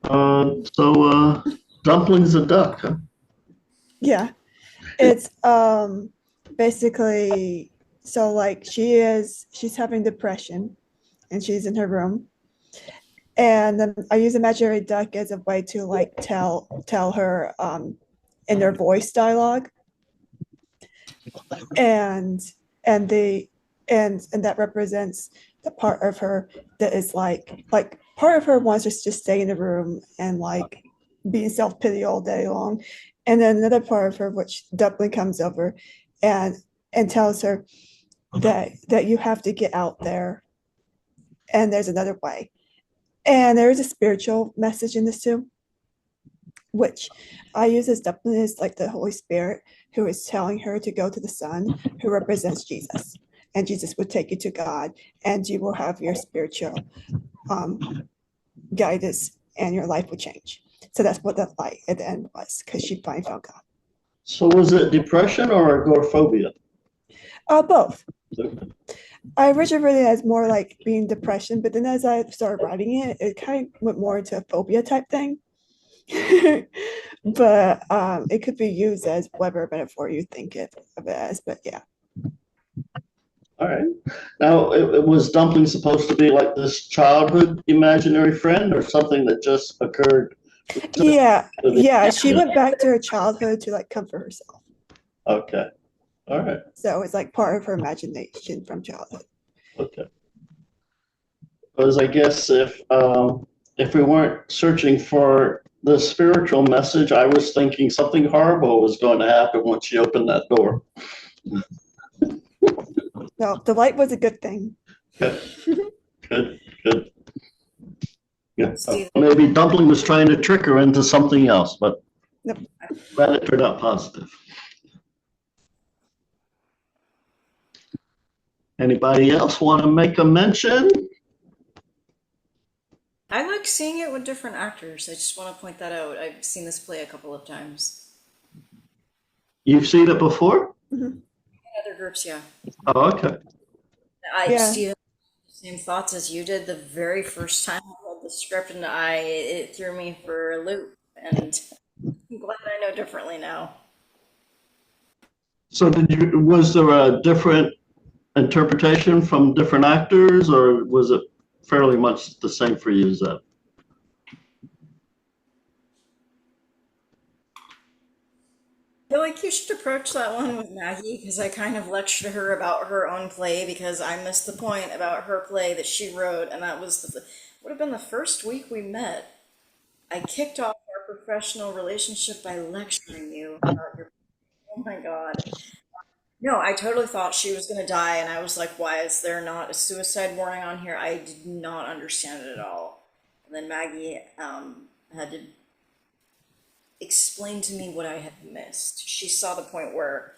Dumplings a duck, huh? Yeah, it's basically so like she's having depression and she's in her room. And then I use imaginary duck as a way to like tell her inner voice dialogue. And and the and that represents the part of her that is like part of her wants us to stay in the room and like be in self-pity all day long. And then another part of her which Dublin comes over and tells her that you have to get out there and there's another way. And there is a spiritual message in this too, which I use as Dublin is like the Holy Spirit who is telling her to go to the Son, who represents Jesus. And Jesus would take you to God, and you will have your spiritual guidance, and your life will change. So that's what that light at the end was, because she finally found God. So was it depression or agoraphobia? Both. I originally read it as more like being depression, but then as I started writing it, it kind of went more into a phobia type thing. But it could be used as whatever metaphor you think of it as. But yeah. All right. Now, it was Dumpling supposed to be like this childhood imaginary friend or something that just occurred? Yeah. She went back to her childhood to like comfort herself. Okay. All right. So it's like part of her imagination from childhood. Okay. Because I guess if we weren't searching for the spiritual message, I was thinking something horrible was going to happen once she opened that door. No, the light was a good thing. Good, good, good. Yeah, maybe Dumpling was trying to trick her into something else, but Nope. glad it turned out positive. Anybody else want to make a mention? I like seeing it with different actors. I just want to point that out. I've seen this play a couple of times. You've seen it before? Mm-hmm. In other groups, yeah. Oh, okay. I Steve, same thoughts as you did the very first time I read the script, and it threw me for a loop. And I'm glad I know differently now. So was there a different interpretation from different actors, or was it fairly much the same for you, Zeb? I feel like you should approach that one with Maggie because I kind of lectured her about her own play because I missed the point about her play that she wrote, and that was would have been the first week we met. I kicked off our professional relationship by lecturing you about your. Oh my God. No, I totally thought she was going to die, and I was like, why is there not a suicide warning on here? I did not understand it at all. And then Maggie had to explain to me what I had missed. She saw the point where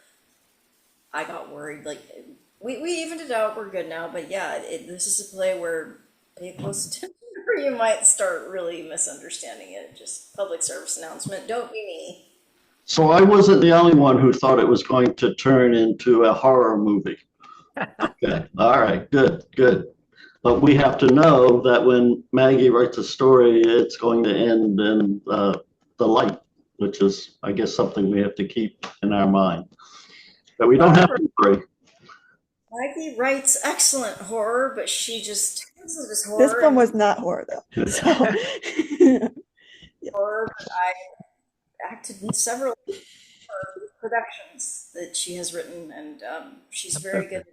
I got worried. Like, we evened it out, we're good now, but yeah, this is a play where pay close attention or you might start really misunderstanding it. Just public service announcement, don't be me. So I wasn't the only one who thought it was going to turn into a horror movie. Okay, all right, good, good. But we have to know that when Maggie writes a story, it's going to end in the light, which is, I guess, something we have to keep in our mind. But we don't have to worry. Maggie writes excellent horror, but this is horror. This one was not horror though. So horror, but I acted in several productions that she has written, and she's very good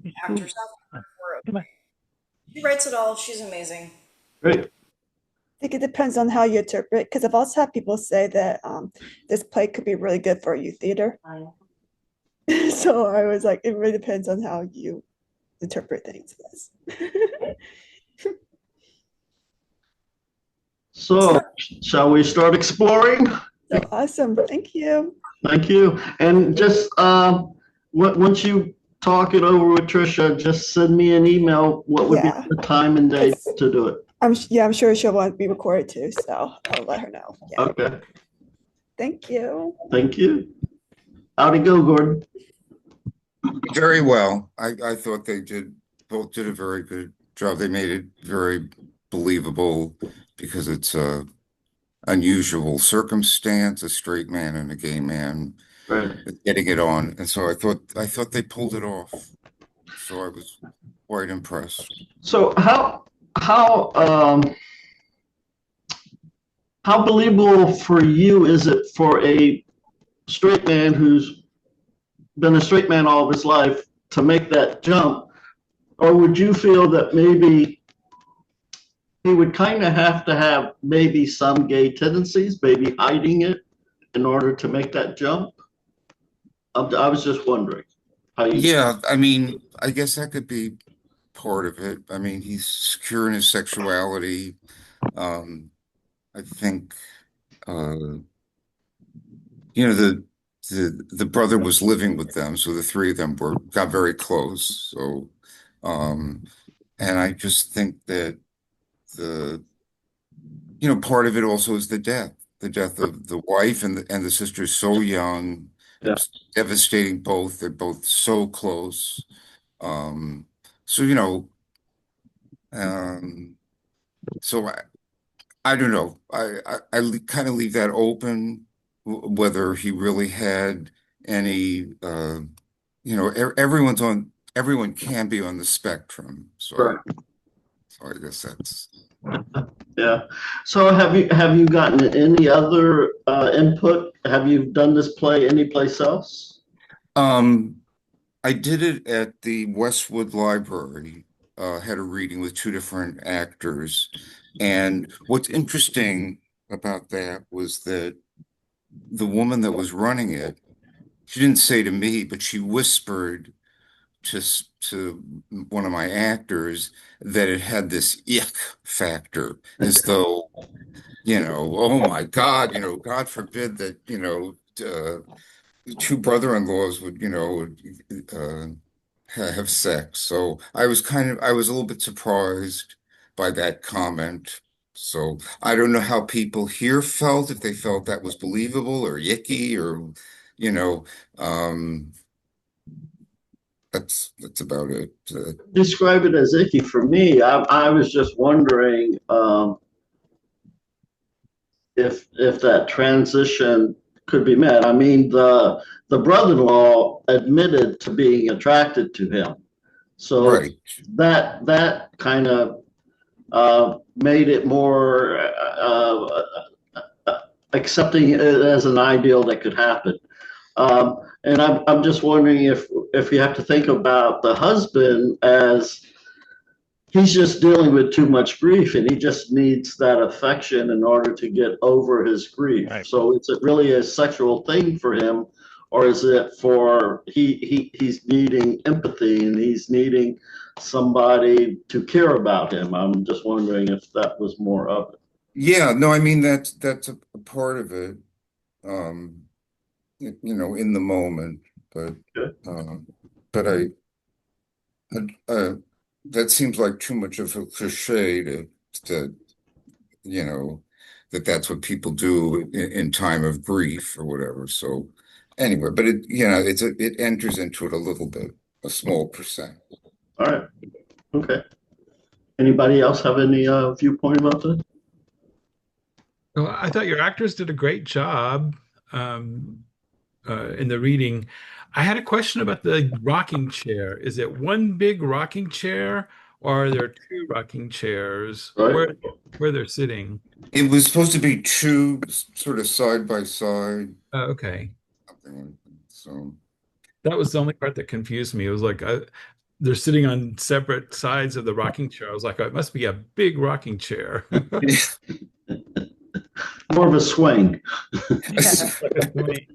at actors. She writes it all. She's amazing. Great. I think it depends on how you interpret, because I've also had people say that this play could be really good for a youth theater. So I was like, it really depends on how you interpret things. So, shall we start exploring? So awesome. Thank you. Thank you. And just once you talk it over with Trisha, just send me an email. What would be the time and date to do it? I'm sure she'll want to be recorded too, so I'll let her know. Yeah. Okay. Thank you. Thank you. How'd it go, Gordon? Very well. I thought they both did a very good job. They made it very believable. because it's a unusual circumstance, a straight man and a gay man Right. getting it on. And so I thought they pulled it off. So I was quite impressed. So how how believable for you is it for a straight man who's been a straight man all of his life to make that jump? Or would you feel that maybe he would kind of have to have maybe some gay tendencies, maybe hiding it in order to make that jump? I was just wondering how you. Yeah, I mean, I guess that could be part of it. I mean, he's secure in his sexuality. Um, I think uh, the brother was living with them, so the three of them were got very close. So, um, and I just think that the part of it also is the death of the wife and the sister is so young. It Yeah. was devastating both. They're both so close. Um, so um, so I don't know. I kind of leave that open whether he really had any. Everyone can be on the spectrum. Right. So I guess that's. Yeah. So have you gotten any other input? Have you done this play anyplace else? Um, I did it at the Westwood Library. Had a reading with two different actors, and what's interesting about that was that the woman that was running it, she didn't say to me, but she whispered to one of my actors that it had this ick factor, as though, oh my God, God forbid that, two brother-in-laws would have sex. So I was a little bit surprised by that comment. So I don't know how people here felt, if they felt that was believable or yicky or, you know, um, that's about it. Describe it as icky for me. I was just wondering if that transition could be met. I mean, the brother-in-law admitted to being attracted to him, so Right. that kind of made it more accepting it as an ideal that could happen. And I'm just wondering if you have to think about the husband as he's just dealing with too much grief and he just needs that affection in order to get over his grief. Right. So is it really a sexual thing for him, or is it for he's needing empathy and he's needing somebody to care about him? I'm just wondering if that was more of it. Yeah, no, I mean that's a part of it. Um, in the moment, but Good. um, but uh, that seems like too much of a cliche to you know that's what people do in time of grief or whatever. So anyway, but it enters into it a little bit, a small percent. All right. Okay. Anybody else have any viewpoint about this? Well, I thought your actors did a great job in the reading. I had a question about the rocking chair. Is it one big rocking chair, or are there two rocking chairs Right. where they're sitting? It was supposed to be two sort of side by side, Okay, something like that. So that was the only part that confused me. It was like they're sitting on separate sides of the rocking chair. I was like, oh, it must be a big rocking chair. More of a swing. Like a swing.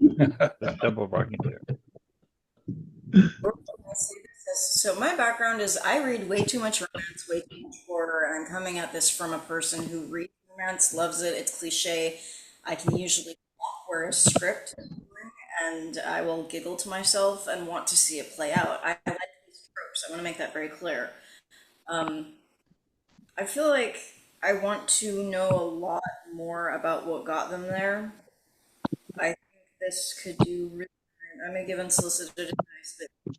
Double rocking chair. So my background is I read way too much romance, way too much horror, and I'm coming at this from a person who reads romance, loves it, it's cliche. I can usually walk where a script is going, and I will giggle to myself and want to see it play out. I like these tropes. I want to make that very clear. Um, I feel like I want to know a lot more about what got them there. I think this could do really. I'm gonna give unsolicited advice, but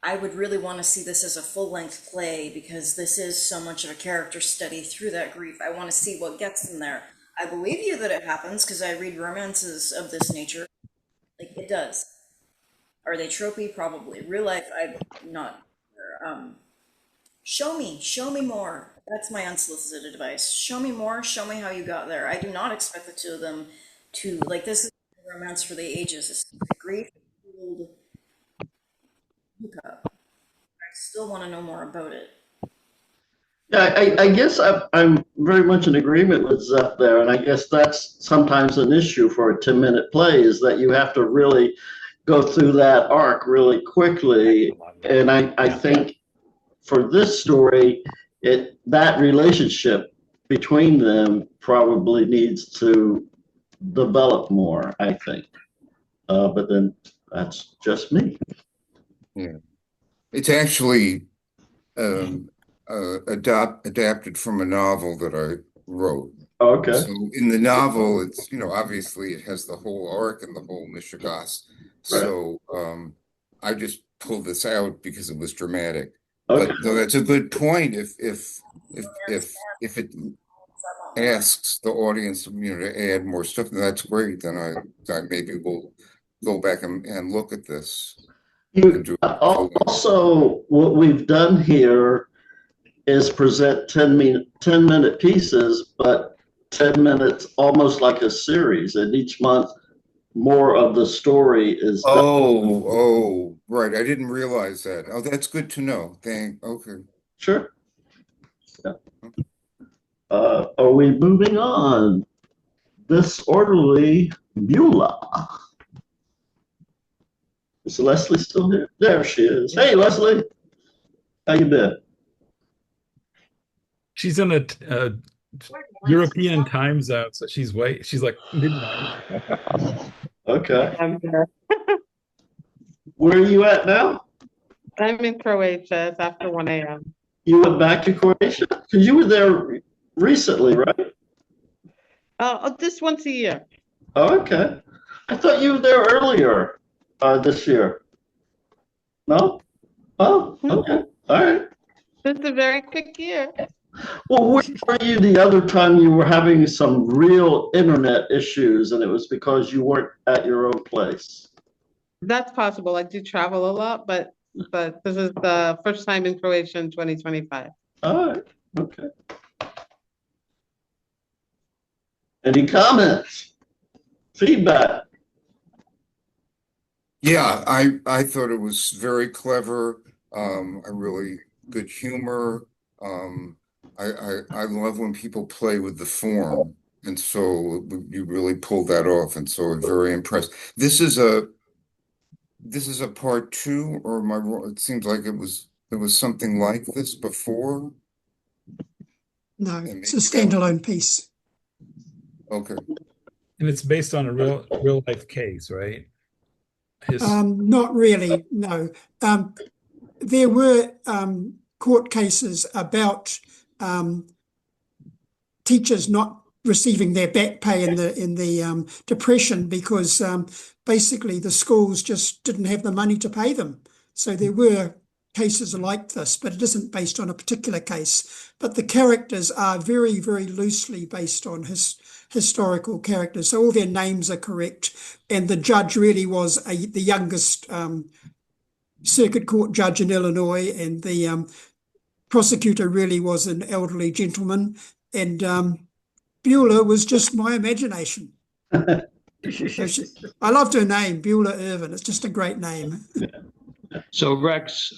I would really want to see this as a full-length play because this is so much of a character study through that grief. I want to see what gets them there. I believe you that it happens because I read romances of this nature. Like, it does. Are they tropey? Probably. Real life, I'm not sure. Show me more. That's my unsolicited advice. Show me more. Show me how you got there. I do not expect the two of them to, like, this is a romance for the ages. This is a grief fueled hookup. I still want to know more about it. Yeah, I guess I'm very much in agreement with Zeph there, and I guess that's sometimes an issue for a 10-minute play is that you have to really go through that arc really quickly. And I think for this story, that relationship between them probably needs to develop more, I think. But then that's just me. Yeah. It's actually adapted from a novel that I wrote. Okay. So in the novel, it's, obviously it has the whole arc and the whole Mishigas. So I just pulled this out because it was dramatic. Okay. But no, that's a good point. If it asks the audience, to add more stuff, then that's great. Then I maybe will go back and look at this and do it. Also, what we've done here is present 10-minute pieces, but 10 minutes almost like a series. And each month, more of the story is done. Oh, right. I didn't realize that. Oh, that's good to know. Okay. Sure. Yeah. Are we moving on? Disorderly Beulah. Is Leslie still here? There she is. Hey, Leslie. How you been? She's in a European time zone, so she's like midnight. Okay. I'm here. Where are you at now? I'm in Croatia. It's after 1 a.m. You went back to Croatia? Because you were there recently, right? Just once a year. Oh, okay. I thought you were there earlier this year. No? Oh, okay. All right. It's a very quick year. Well, where were you the other time you were having some real internet issues and it was because you weren't at your own place? That's possible. I do travel a lot, but this is the first time in Croatia in 2025. All right. Okay. Any comments? Feedback? Yeah, I thought it was very clever. A really good humor. I love when people play with the form, and so you really pulled that off, and so I'm very impressed. This is a part two, or am I wrong? It seems like there was something like this before. No, it's a standalone piece. Okay. And it's based on a real life case, right? Not really, no. There were court cases about teachers not receiving their back pay in the Depression because basically the schools just didn't have the money to pay them. So there were cases like this, but it isn't based on a particular case. But the characters are very, very loosely based on historical characters. So all their names are correct. And the judge really was the youngest circuit court judge in Illinois, and the prosecutor really was an elderly gentleman. And Beulah was just my imagination. I loved her name, Beulah Irvin. It's just a great name. So Rex,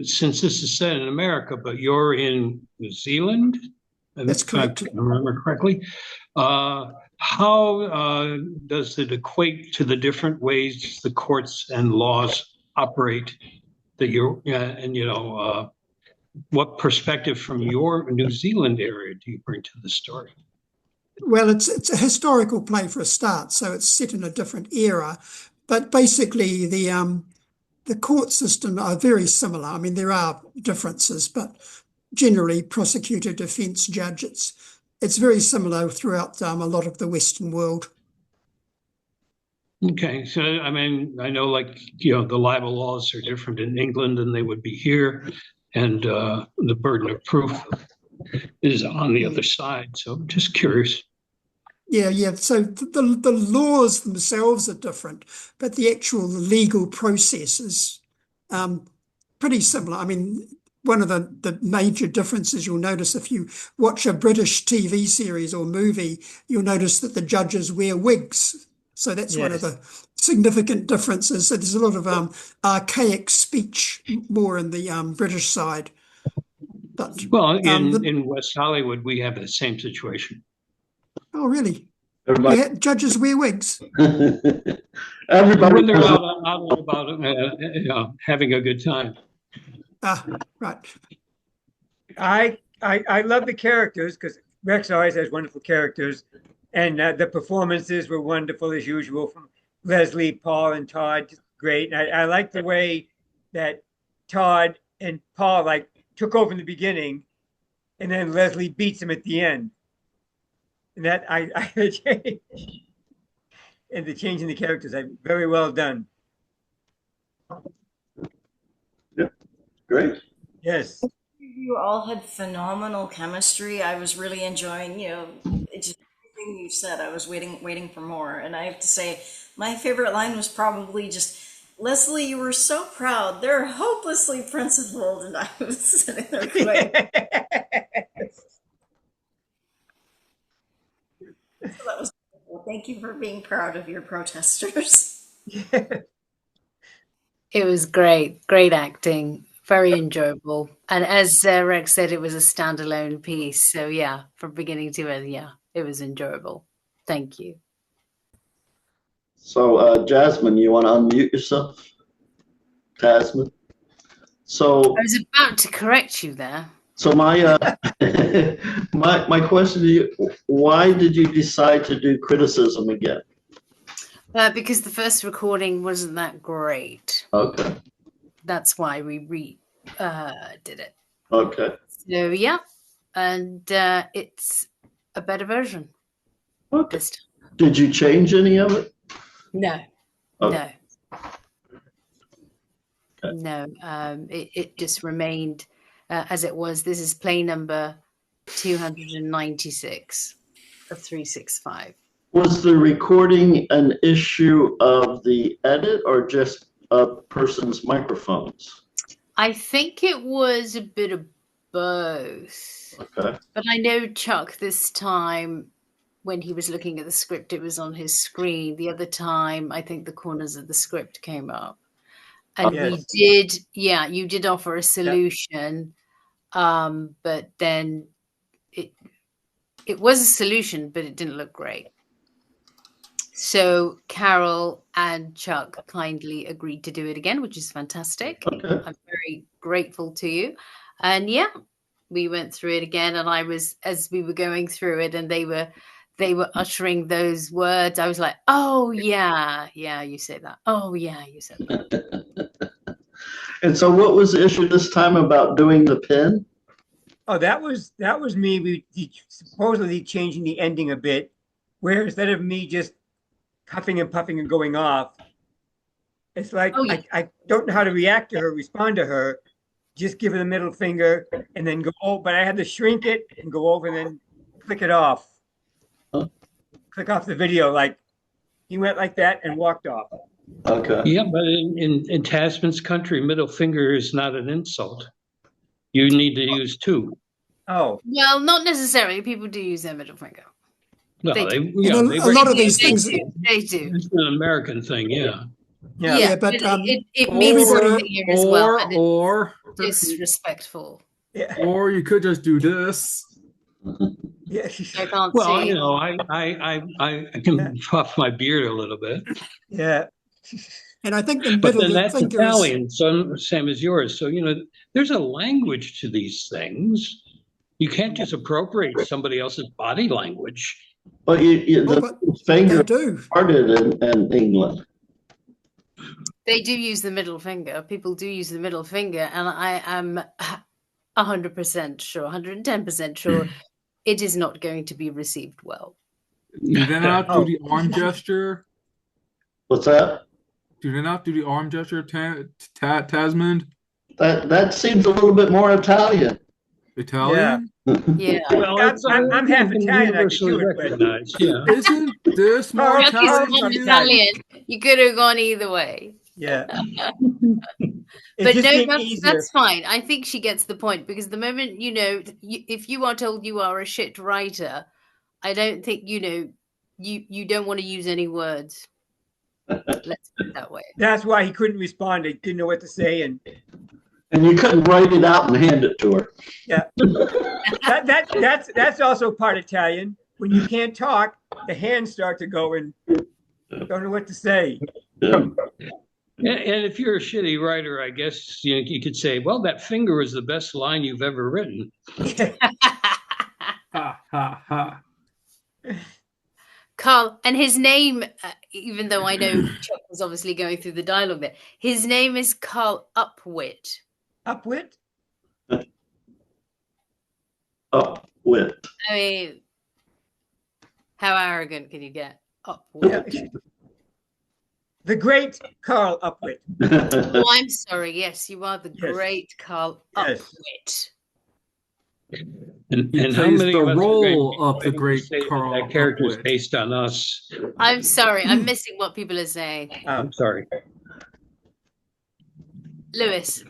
since this is set in America, but you're in New Zealand, That's correct. If I remember correctly. How does it equate to the different ways the courts and laws operate what perspective from your New Zealand area do you bring to the story? Well, it's a historical play for a start, so it's set in a different era. But basically, the court system are very similar. I mean, there are differences, but generally, prosecutor, defense, judge, it's very similar throughout a lot of the Western world. Okay, so I mean, I know like, you know, the libel laws are different in England than they would be here, and the burden of proof is on the other side. So I'm just curious. Yeah. So the laws themselves are different, but the actual legal process is pretty similar. I mean, one of the major differences you'll notice if you watch a British TV series or movie, you'll notice that the judges wear wigs. So that's one of Yes. the significant differences. So there's a lot of archaic speech more in the British side. But Well, the, in West Hollywood, we have the same situation. oh, really? Everybody, Yeah, judges wear wigs. everybody When they're has out and about, you know, having a good time. Ah, right. I love the characters because Rex always has wonderful characters, and the performances were wonderful as usual from Leslie, Paul, and Todd. Just great. And I like the way that Todd and Paul like took over in the beginning, and then Leslie beats him at the end. And that and the change in the characters, I very well done. great. Yes. You all had phenomenal chemistry. I was really enjoying, it just everything you said. I was waiting for more. And I have to say, my favorite line was probably just, Leslie, you were so proud. They're hopelessly principled. And I was sitting there going, so that was wonderful. Thank you for being proud of your protesters. It was great, great acting, very enjoyable. And as Rex said, it was a standalone piece. So yeah, from beginning to end, yeah, it was enjoyable. Thank you. So, Jasmine, you want to unmute yourself? Jasmine. So, I was about to correct you there. so my my question to you: why did you decide to do criticism again? Because the first recording wasn't that great. Okay. That's why we did it. Okay. So yeah, and it's a better version Okay. this time. Did you change any of it? No, Okay. no. It just remained as it was. This is play number 296 of 365. Was the recording an issue of the edit or just a person's microphones? I think it was a bit of both. Okay. But I know Chuck this time, when he was looking at the script, it was on his screen. The other time, I think the corners of the script came up. And Yes. you did offer a solution, but then it was a solution, but it didn't look great. So Carol and Chuck kindly agreed to do it again, which is fantastic. Okay. I'm very grateful to you. And yeah, we went through it again, and I was, as we were going through it and they were uttering those words, I was like, oh yeah, you said that. Oh yeah, you said that. And so what was the issue this time about doing the pin? Oh, that was me. We supposedly changing the ending a bit, where instead of me just huffing and puffing and going off, it's like I don't know how to react to her, respond to her, just give her the middle finger and then go, oh, but I had to shrink it and go over and then click it off. Huh? Click off the video, like he went like that and walked off. Okay. Yeah, but in Tasman's country, middle finger is not an insult. You need to use two. Oh. Well, not necessarily. People do use their middle finger. No, They do. A lot of these things. They do. It's an American thing, yeah. Yeah, but it means something here as well. And Or it's disrespectful. Yeah. or you could just do this. Yeah. I can't Well, see. you know, I can puff my beard a little bit, Yeah. and I think the but middle then that's finger is, Italian, so same as yours. So, you know, there's a language to these things. You can't just appropriate somebody else's body language. But the finger they do. started in England. They do use the middle finger. People do use the middle finger, and I am 100% sure, 110% sure, it is not going to be received well. You then not do the arm gesture. What's that? Do they not do the arm gesture, Tasmand? That seems a little bit more Italian. Italian? Yeah. Well, it's I'm half been Italian, I can universally do it, but- recognized. Yeah. Isn't this more Carl- If he's Carl's Italian not to you? Italian, you could have gone either way. Yeah. It But just no, came easier. that's fine. I think she gets the point because the moment, if you are told you are a shit writer, I don't think, you don't want to use any words. Let's put it that way. That's why he couldn't respond. He didn't know what to say, and And you couldn't write it out and hand it to her. yeah. That's also part Italian. When you can't talk, the hands start to go and don't know what to say. Yeah. And if you're a shitty writer, I guess you could say, well, that finger is the best line you've ever written. Ha ha ha. Carl, and his name, even though I know Chuck was obviously going through the dialogue there, his name is Carl Upwit. Upwit? Upwit. I mean, how arrogant can you get? Upwit. Yeah. The great Carl Upwit. Oh, I'm sorry. Yes, you are the Yes. great Carl Yes. Upwit. And He how plays many the of us are going role to be of the able to great say that Carl that character is Upwit. based on us? I'm sorry. I'm missing what people are saying. I'm sorry. Lewis.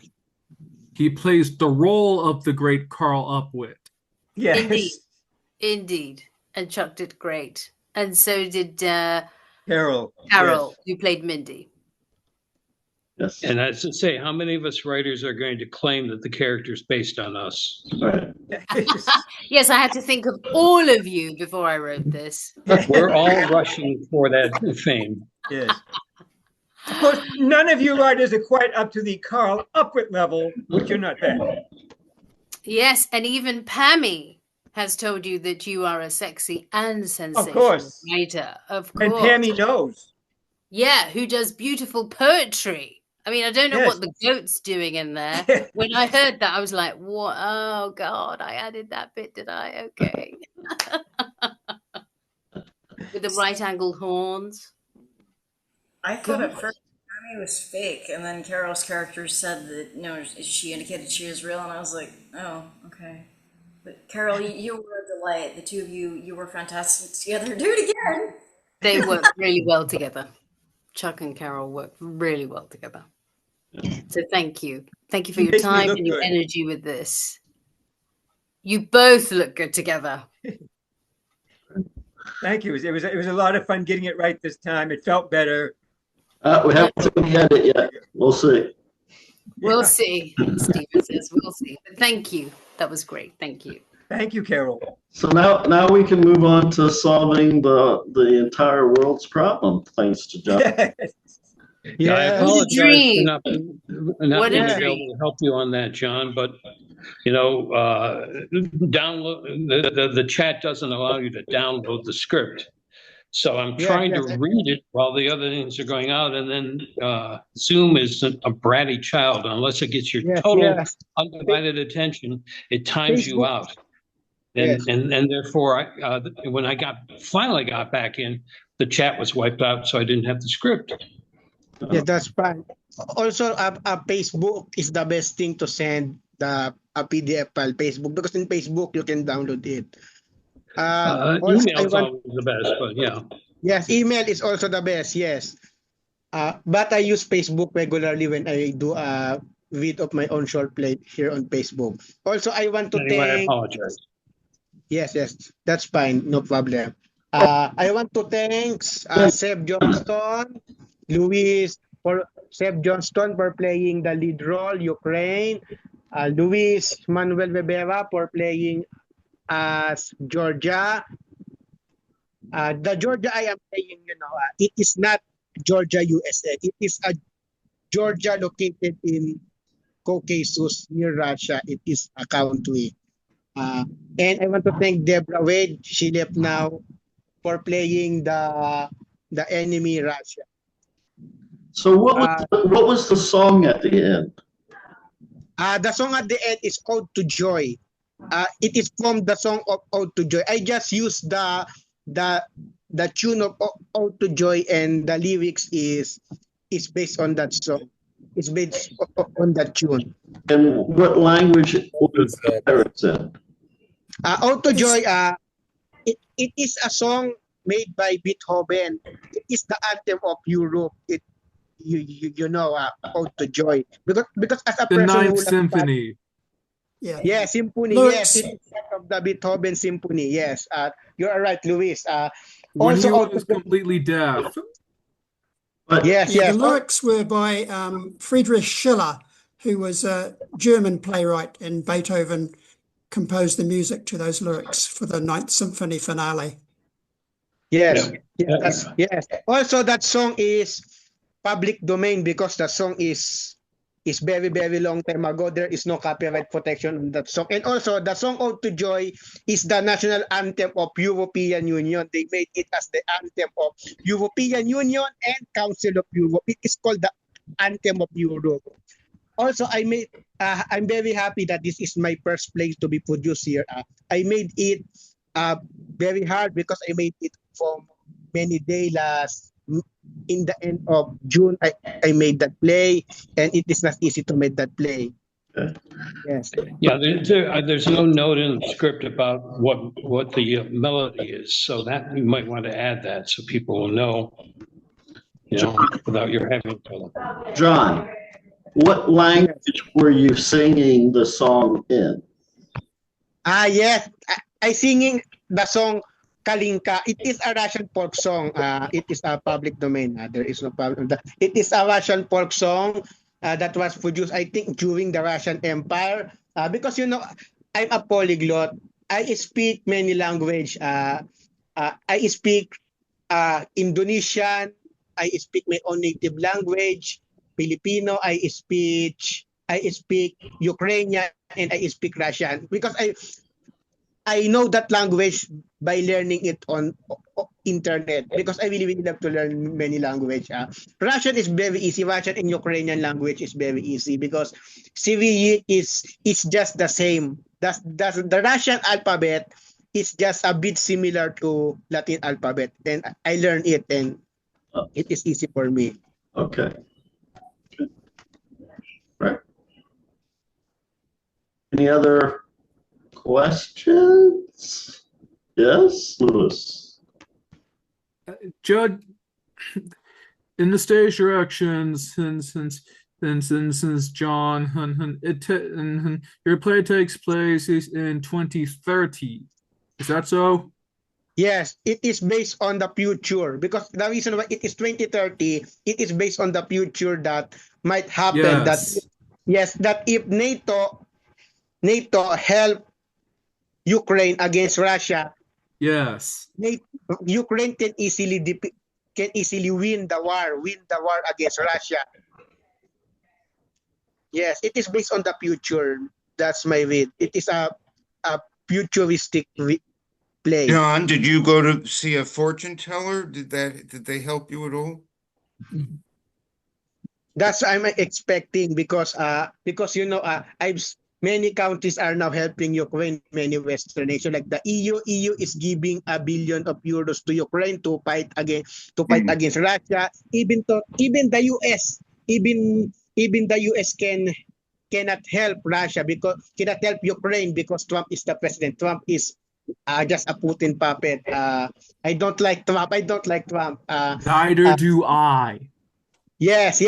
He plays the role of the great Carl Upwit. Yes. Indeed. Indeed. And Chuck did great. And so did Carol. Carol, who played Mindy. Yes. And as I say, how many of us writers are going to claim that the character is based on us? Right. Yes. Yes, I had to think of all of you before I wrote this. We're all rushing for that fame. Yes. Of course, none of you writers are quite up to the Carl Upwit level, but you're not bad. Yes, and even Pammy has told you that you are a sexy and sensational course. writer. Of course. And Pammy knows. Yeah, who does beautiful poetry. I mean, I don't know Yes. what the goat's doing in there. When I heard that, I was like, what? Oh, God, I added that bit, did I? Okay. With the right-angled horns. I thought at first Tammy was fake, and then Carol's character said that she indicated she was real, and I was like, oh, okay. But Carol, you were a delight. The two of you were fantastic together. Do it again. They work really well together. Chuck and Carol work really well together. So thank you. Thank you for your Makes me time look and your good. energy with this. You both look good together. Thank you. It was a lot of fun getting it right this time. It felt better. We haven't seen the edit yet. We'll see. We'll see. Steven says we'll see. But thank you. That was great. Thank you. Thank you, Carol. So now we can move on to solving the entire world's problem, thanks to John. Yeah, I apologize dream. for not being What a available dream. to help you on that, John. But download the chat doesn't allow you to download the script, so I'm trying to read it while the other things are going out, and then Zoom is a bratty child. Unless it gets your total undivided attention, it times you out. And therefore, when I finally got back in, the chat was wiped out, so I didn't have the script. Yeah, that's fine. Also, Facebook is the best thing to send a PDF file. Facebook, because in Facebook you can download it. Email is always the best, but yeah. Yes, email is also the best. Yes, but I use Facebook regularly when I do a read of my own short play here on Facebook. Also, I want to Anyway, I thank. apologize. Yes, that's fine, no problem. I want to thank Seb Johnston, Seb Johnston for playing the lead role, Ukraine, Luis Manuel Rivera for playing as Georgia. The Georgia I am playing, it is not Georgia, USA. It is a Georgia located in Caucasus near Russia. It is a country. And I want to thank Deborah Wade. She left now, for playing the enemy Russia. So what was the song at the end? The song at the end is Ode to Joy. It is from the song of Ode to Joy. I just used the tune of Ode to Joy, and the lyrics is based on that song. It's based on that tune. And what language was the lyrics in? Ode to Joy, it is a song made by Beethoven. It is the anthem of Europe. You know, Ode to Joy, because as a The person Ninth who Symphony. Yeah. yeah, symphony, Lyrics. yes, it is part of the Beethoven symphony. Yes, you are right, Luis. When Also, he Ode was to Joy, completely deaf. But yes, Yeah, yes. the lyrics were by Friedrich Schiller, who was a German playwright, and Beethoven composed the music to those lyrics for the Ninth Symphony finale. Yes, Yeah. yes. Also, that song is public domain because the song is very, very long time ago. There is no copyright protection on that song. And also, the song Ode to Joy is the national anthem of European Union. They made it as the anthem of European Union and Council of Europe. It is called the anthem of Europe. Also, I'm very happy that this is my first play to be produced here. I made it very hard because I made it for many days. In the end of June, I made that play, and it is not easy to make that play. Okay. Yes. Yeah, there's no note in the script about what the melody is, so that you might want to add that so people will know, without your having to. John, what language were you singing the song in? Yes, I singing the song Kalinka. It is a Russian folk song. It is a public domain. There is no problem. It is a Russian folk song that was produced, I think, during the Russian Empire. Because I'm a polyglot. I speak many language. I speak Indonesian. I speak my own native language, Filipino. I speak Ukrainian, and I speak Russian because I know that language by learning it on internet because I really, really love to learn many language. Russian is very easy. Russian and Ukrainian language is very easy because Cyrillic is just the same. The Russian alphabet is just a bit similar to Latin alphabet, and I learned it, and it is easy for me. Okay. Right. Any other questions? Yes, Louis. Judd, in the stage directions, since John, your play takes place in 2030. Is that so? Yes, it is based on the future because the reason why it is 2030, it is based on the future that might happen. Yes. That if NATO help Ukraine against Russia, Yes. Ukraine can easily win the war against Russia. Yes, it is based on the future. That's my read. It is a futuristic play. John, did you go to see a fortune teller? Did they help you at all? That's I'm expecting because many countries are now helping Ukraine, many Western nations like the EU. EU is giving €1 billion to Ukraine to fight against Russia. Even the US, even the US cannot help Russia because cannot help Ukraine because Trump is the president. Trump is just a Putin puppet. I don't like Trump. Neither do I. Yes,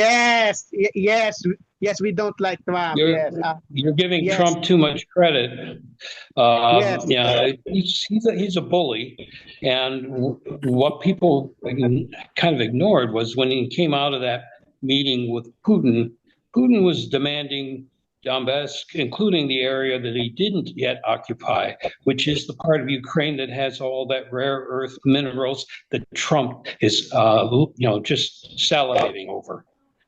we don't like Trump. You're giving yes. Trump too much credit. Yes. Yeah, he's a bully, and what people kind of ignored was when he came out of that meeting with Putin. Putin was demanding Donbass, including the area that he didn't yet occupy, which is the part of Ukraine that has all that rare earth minerals that Trump is, just salivating over.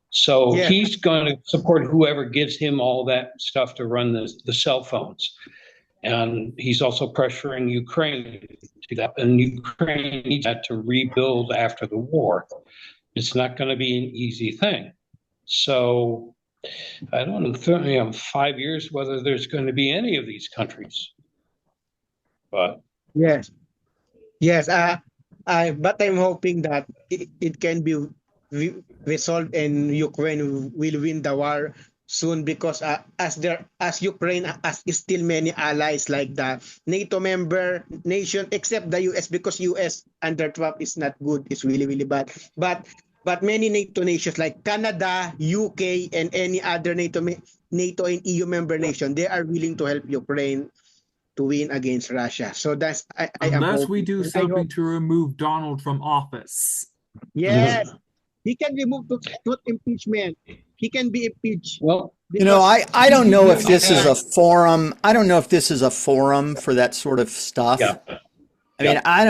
So he's going to support whoever gives him all that stuff to run the cell phones. And he's also pressuring Ukraine to do that. And Ukraine needs that to rebuild after the war. It's not going to be an easy thing. So I don't know, 5 years, whether there's going to be any of these countries. But yes. But I'm hoping that it can be resolved and Ukraine will win the war soon, because as Ukraine has still many allies like the NATO member nation, except the US, because US under Trump is not good, it's really bad. But many NATO nations like Canada, UK, and any other NATO and EU member nation, they are willing to help Ukraine to win against Russia. So that's I am Unless we hoping. do And I something hope, to remove Donald from office. yes, he can remove to impeachment. He can be impeached. Well, You know, I don't know if this is a because- forum. I don't know if this is a forum for that sort of stuff. Yeah. I mean, I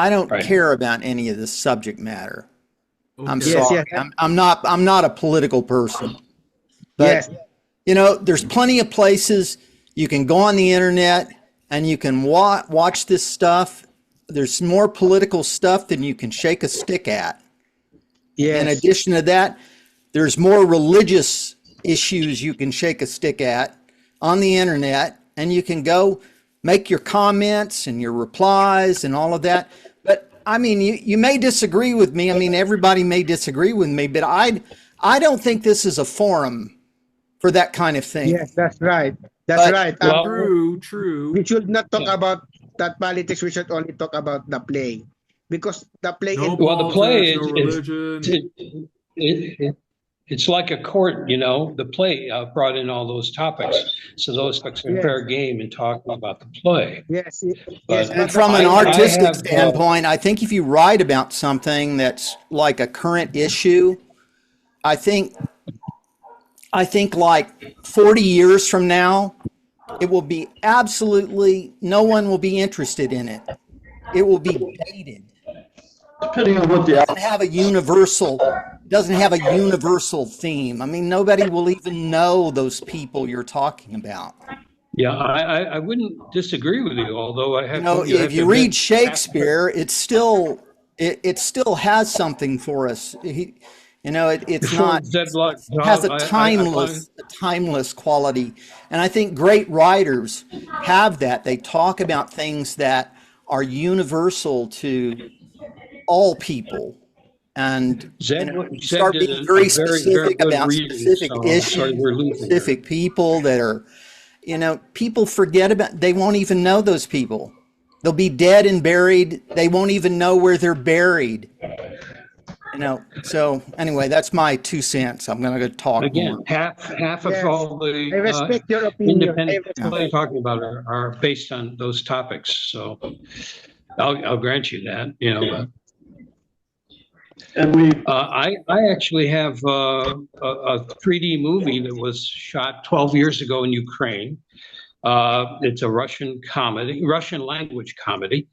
don't Right. care about any of the subject matter. I'm Okay. Yes, sorry. yes. I'm not a political person. But Yes. you know, there's plenty of places you can go on the internet and you can watch this stuff. There's more political stuff than you can shake a stick at. In Yes. addition to that, there's more religious issues you can shake a stick at on the internet, and you can go make your comments and your replies and all of that. But I mean, you may disagree with me. I mean, everybody may disagree with me, but I don't think this is a forum for that kind of thing. Yes, that's right. That's But- right. Well, True. We should not talk Yeah. about that politics. We should only talk about the play, because the play. No well, the play politics, is, no religion. it's like a court, you know. The play brought in all those topics, so those topics are Yes. fair game in talking about the play. Yes. But- And from an I artistic have, standpoint, I think if you write about something that's like a current issue, I think like 40 years from now, it will be absolutely, no one will be interested in it. It will be dated. Depending on what the Doesn't have a universal theme. I mean, nobody will even know those people you're talking about. Yeah, I wouldn't disagree with you, although I have. You know, have if you to read get Shakespeare, it still has something for us. It's Before not. Zed Block It has Job, a I timeless quality, and I think great writers have that. They talk about things that are universal to all people, and Zed, you Zed start did being a very very specific good about reading, specific so I'm sorry issues, we're losing her. specific people that are, people forget about. They won't even know those people. They'll be dead and buried. They won't even know where they're buried. So anyway, that's my 2 cents. I'm going to go talk Again, more. half Yes. of all I the respect your opinion. independent I plays talking about are based on those topics. So I'll grant you that. But and we I actually have a 3D movie that was shot 12 years ago in Ukraine. It's a Russian language comedy,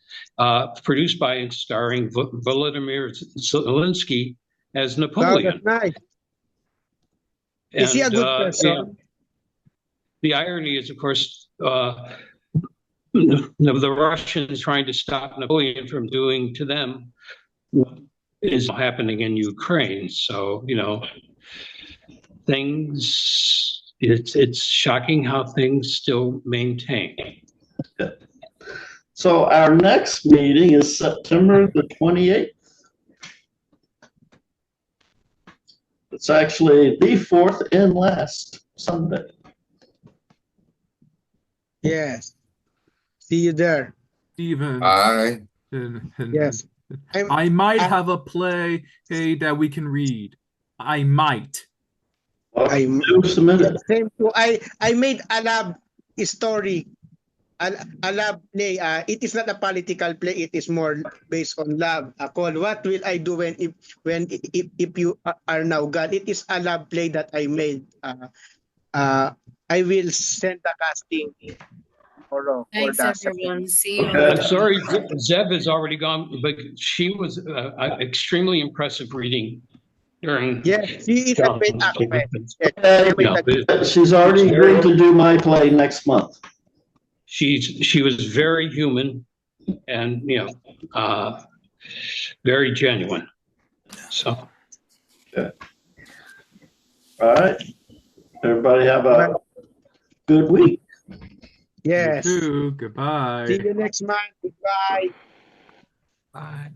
produced by and starring Volodymyr Zelensky as Wow, Napoleon. that's nice. Is he a good person? The irony is, of course, the Russians trying to stop Napoleon from doing to them what is happening in Ukraine. So, it's shocking how things still maintain. So our next meeting is September the 28th. It's actually the fourth and last Sunday. Yes. See you there. Stephen. Yes. I might have a play that we can read. I might. Same too. I made a love story, a love play. It is not a political play. It is more based on love. Called "What Will I Do If You Are Now God." It is a love play that I made. I will send the casting tomorrow. Thanks, everyone. See you. I'm sorry, Zeb has already gone, but she was extremely impressive reading during. Yes, she is a great actress. She's already agreed to do my play next month. She was very human and very genuine. So. Okay. All right. Everybody have a good week. Yes. You too. Goodbye. See you next month. Goodbye. Bye.